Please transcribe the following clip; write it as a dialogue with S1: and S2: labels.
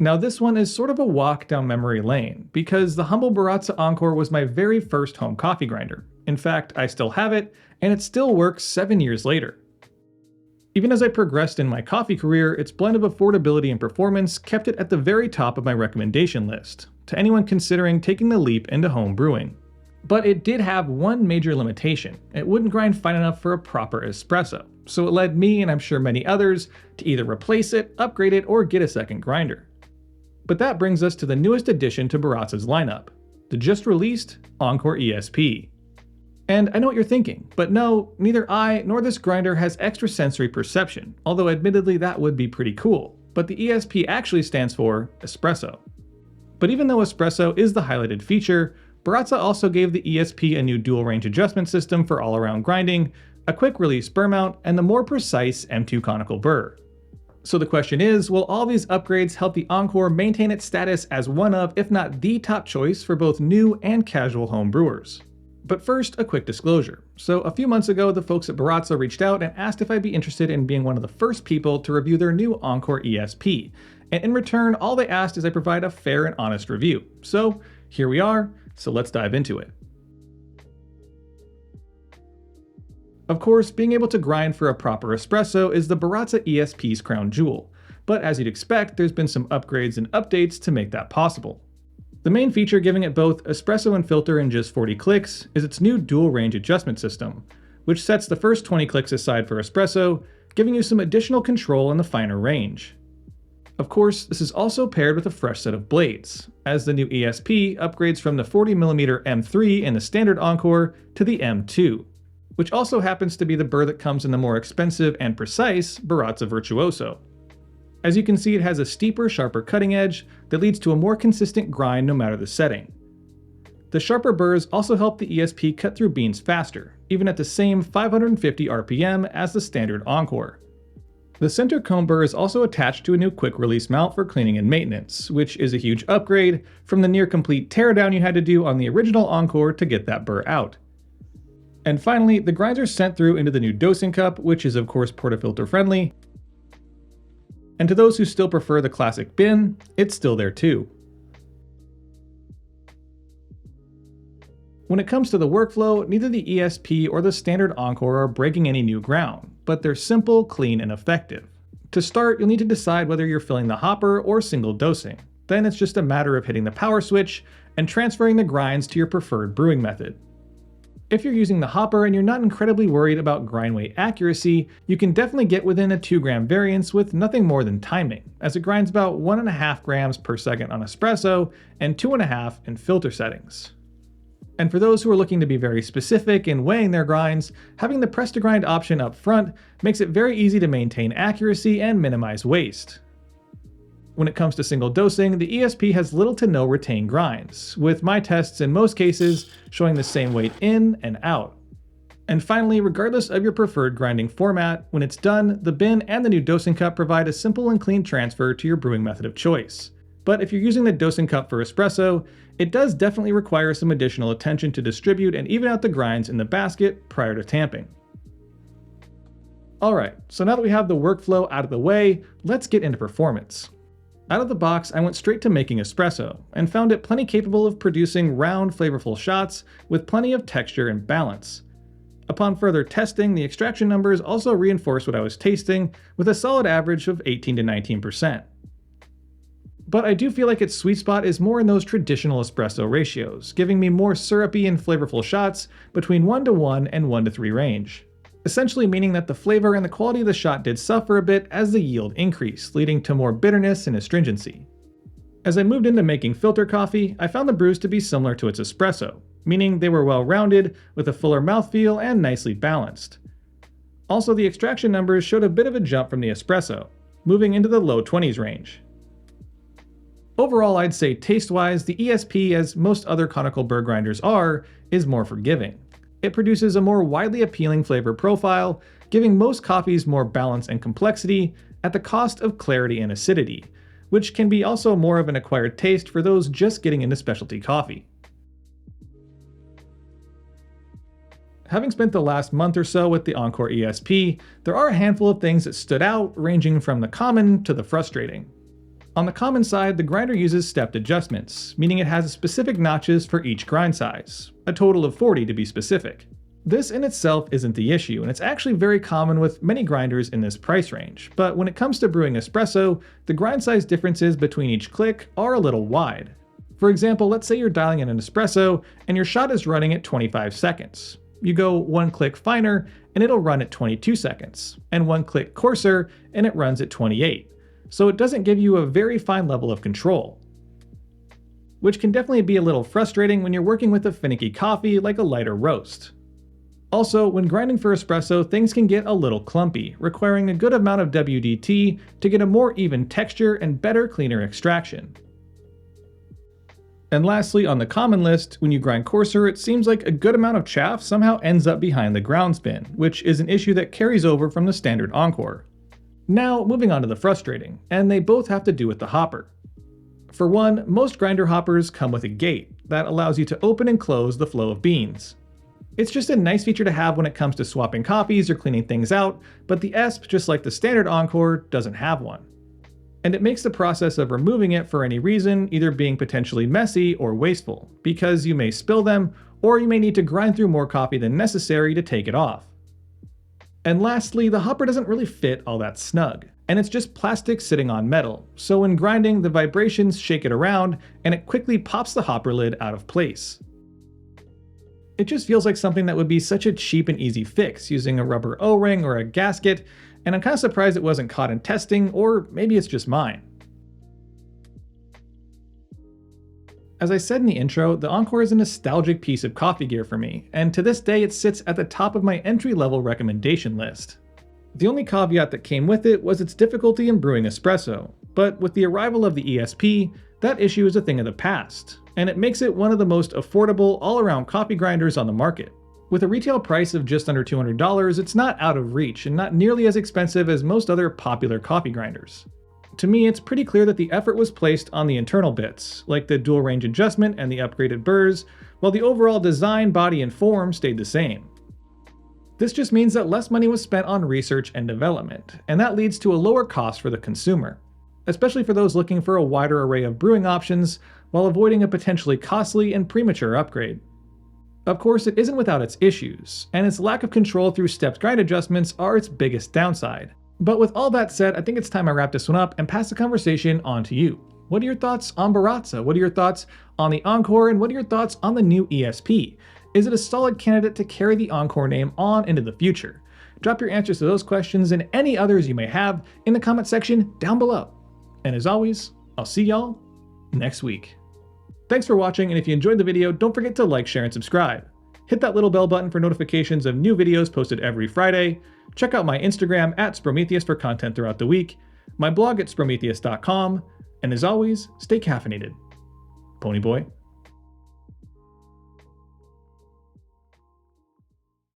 S1: Now this one is sort of a walk down memory lane, because the humble Baratza Encore was my very first home coffee grinder. In fact, I still have it, and it still works 7 years later. Even as I progressed in my coffee career, its blend of affordability and performance kept it at the very top of my recommendation list, to anyone considering taking the leap into home brewing. But it did have one major limitation: it wouldn't grind fine enough for a proper espresso, so it led me, and I'm sure many others, to either replace it, upgrade it, or get a second grinder. But that brings us to the newest addition to Baratza's lineup, the just released Encore ESP. And I know what you're thinking, but no, neither I nor this grinder has extrasensory perception, although admittedly that would be pretty cool, but the ESP actually stands for espresso. But even though espresso is the highlighted feature, Baratza also gave the ESP a new dual range adjustment system for all-around grinding, a quick release burr mount, and the more precise M2 conical burr. So the question is, will all these upgrades help the Encore maintain its status as one of, if not the top choice for both new and casual home brewers? But first, a quick disclosure. So a few months ago, the folks at Baratza reached out and asked if I'd be interested in being one of the first people to review their new Encore ESP. And in return, all they asked is I provide a fair and honest review. So here we are, so let's dive into it. Of course, being able to grind for a proper espresso is the Baratza ESP's crown jewel, but as you'd expect, there's been some upgrades and updates to make that possible. The main feature giving it both espresso and filter in just 40 clicks is its new dual range adjustment system, which sets the first 20 clicks aside for espresso, giving you some additional control in the finer range. Of course, this is also paired with a fresh set of blades, as the new ESP upgrades from the 40mm M3 in the standard Encore to the M2, which also happens to be the burr that comes in the more expensive and precise Baratza Virtuoso. As you can see, it has a steeper, sharper cutting edge that leads to a more consistent grind no matter the setting. The sharper burrs also help the ESP cut through beans faster, even at the same 550 RPM as the standard Encore. The center comb burr is also attached to a new quick release mount for cleaning and maintenance, which is a huge upgrade from the near complete teardown you had to do on the original Encore to get that burr out. And finally, the grinds are sent through into the new dosing cup, which is of course portafilter friendly. And to those who still prefer the classic bin, it's still there too. When it comes to the workflow, neither the ESP or the standard Encore are breaking any new ground, but they're simple, clean, and effective. To start, you'll need to decide whether you're filling the hopper or single dosing. Then it's just a matter of hitting the power switch and transferring the grinds to your preferred brewing method. If you're using the hopper and you're not incredibly worried about grind weight accuracy, you can definitely get within a 2-gram variance with nothing more than timing, as it grinds about 1.5 grams per second on espresso and 2.5 in filter settings. And for those who are looking to be very specific in weighing their grinds, having the press to grind option up front makes it very easy to maintain accuracy and minimize waste. When it comes to single dosing, the ESP has little to no retained grinds, with my tests in most cases showing the same weight in and out. And finally, regardless of your preferred grinding format, when it's done, the bin and the new dosing cup provide a simple and clean transfer to your brewing method of choice. But if you're using the dosing cup for espresso, it does definitely require some additional attention to distribute and even out the grinds in the basket prior to tamping. Alright, so now that we have the workflow out of the way, let's get into performance. Out of the box, I went straight to making espresso, and found it plenty capable of producing round, flavorful shots with plenty of texture and balance. Upon further testing, the extraction numbers also reinforced what I was tasting, with a solid average of 18 to 19%. But I do feel like its sweet spot is more in those traditional espresso ratios, giving me more syrupy and flavorful shots between 1:1 and 1:3 range. Essentially meaning that the flavor and the quality of the shot did suffer a bit as the yield increased, leading to more bitterness and astringency. As I moved into making filter coffee, I found the brews to be similar to its espresso, meaning they were well-rounded, with a fuller mouthfeel and nicely balanced. Also, the extraction numbers showed a bit of a jump from the espresso, moving into the low 20s range. Overall, I'd say taste-wise, the ESP, as most other conical burr grinders are, is more forgiving. It produces a more widely appealing flavor profile, giving most coffees more balance and complexity at the cost of clarity and acidity, which can be also more of an acquired taste for those just getting into specialty coffee. Having spent the last month or so with the Encore ESP, there are a handful of things that stood out, ranging from the common to the frustrating. On the common side, the grinder uses stepped adjustments, meaning it has specific notches for each grind size, a total of 40 to be specific. This in itself isn't the issue, and it's actually very common with many grinders in this price range, but when it comes to brewing espresso, the grind size differences between each click are a little wide. For example, let's say you're dialing in an espresso and your shot is running at 25 seconds. You go one click finer and it'll run at 22 seconds, and one click coarser and it runs at 28. So it doesn't give you a very fine level of control, which can definitely be a little frustrating when you're working with a finicky coffee like a lighter roast. Also, when grinding for espresso, things can get a little clumpy, requiring a good amount of WDT to get a more even texture and better, cleaner extraction. And lastly, on the common list, when you grind coarser, it seems like a good amount of chaff somehow ends up behind the ground spin, which is an issue that carries over from the standard Encore. Now, moving on to the frustrating, and they both have to do with the hopper. For one, most grinder hoppers come with a gate that allows you to open and close the flow of beans. It's just a nice feature to have when it comes to swapping coffees or cleaning things out, but the ESP, just like the standard Encore, doesn't have one. And it makes the process of removing it for any reason either being potentially messy or wasteful, because you may spill them, or you may need to grind through more coffee than necessary to take it off. And lastly, the hopper doesn't really fit all that snug, and it's just plastic sitting on metal, so when grinding, the vibrations shake it around, and it quickly pops the hopper lid out of place. It just feels like something that would be such a cheap and easy fix using a rubber O-ring or a gasket, and I'm kind of surprised it wasn't caught in testing, or maybe it's just mine. As I said in the intro, the Encore is a nostalgic piece of coffee gear for me, and to this day it sits at the top of my entry-level recommendation list. The only caveat that came with it was its difficulty in brewing espresso, but with the arrival of the ESP, that issue is a thing of the past, and it makes it one of the most affordable all-around coffee grinders on the market. With a retail price of just under $200, it's not out of reach and not nearly as expensive as most other popular coffee grinders. To me, it's pretty clear that the effort was placed on the internal bits, like the dual range adjustment and the upgraded burrs, while the overall design, body, and form stayed the same. This just means that less money was spent on research and development, and that leads to a lower cost for the consumer, especially for those looking for a wider array of brewing options while avoiding a potentially costly and premature upgrade. Of course, it isn't without its issues, and its lack of control through stepped grind adjustments are its biggest downside. But with all that said, I think it's time I wrap this one up and pass the conversation on to you. What are your thoughts on Baratza? What are your thoughts on the Encore? And what are your thoughts on the new ESP? Is it a solid candidate to carry the Encore name on into the future? Drop your answers to those questions and any others you may have in the comment section down below. And as always, I'll see y'all next week. Thanks for watching, and if you enjoyed the video, don't forget to like, share, and subscribe. Hit that little bell button for notifications of new videos posted every Friday. Check out my Instagram at Sprometheus for content throughout the week, my blog at Sprometheus.com, and as always, stay caffeinated. Ponyboy